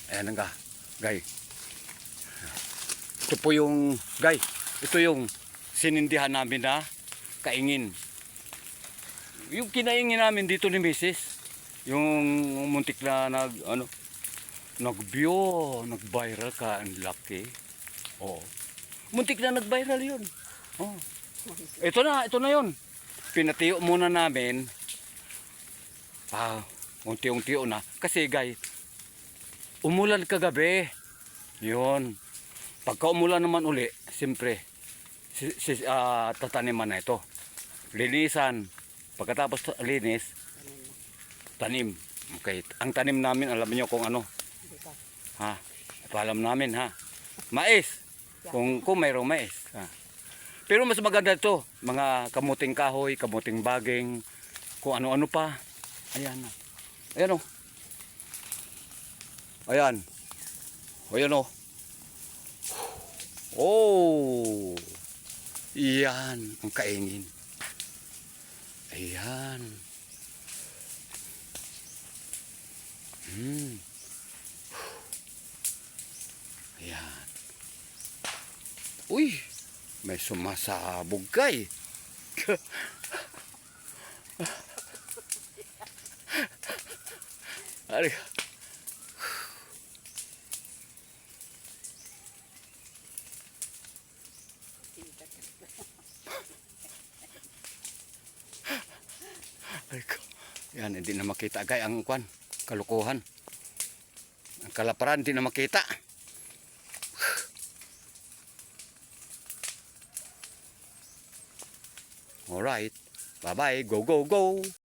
Ayan nga, gay. Ito po yung, gay, ito yung sinindihan namin na kaingin. Yung kinaingin namin dito ni Mrs. Yung muntik na nag-viral ka, ang laki. Oo. Muntik na nag-viral yun. Oh. Ito na yun. Pinatiyo muna namin. Unti-unti na. Kasi guys, umulan kagabi. Yun. Pagka umulan naman uli, siyempre, tataniman na ito. Linisan. Pagkatapos linis, tanim. Okay. Ang tanim namin, alam niyo kung ano. Ha? Alam namin ha. Mais. Kung mayroong mais. Ha. Pero mas maganda ito, mga kamuting kahoy, kamuting baging, kung ano-ano pa. Ayan na. Ayan o. Ayan. Ayan o. Oh. Iyan ang kaingin. Ayan. Ayan. Uy. May sumasabog kay. Ari. Yan, hindi na makita gay ang kwan, kalukuhan. Ang kalaparan hindi na makita. Alright. Bye-bye. Go, go, go.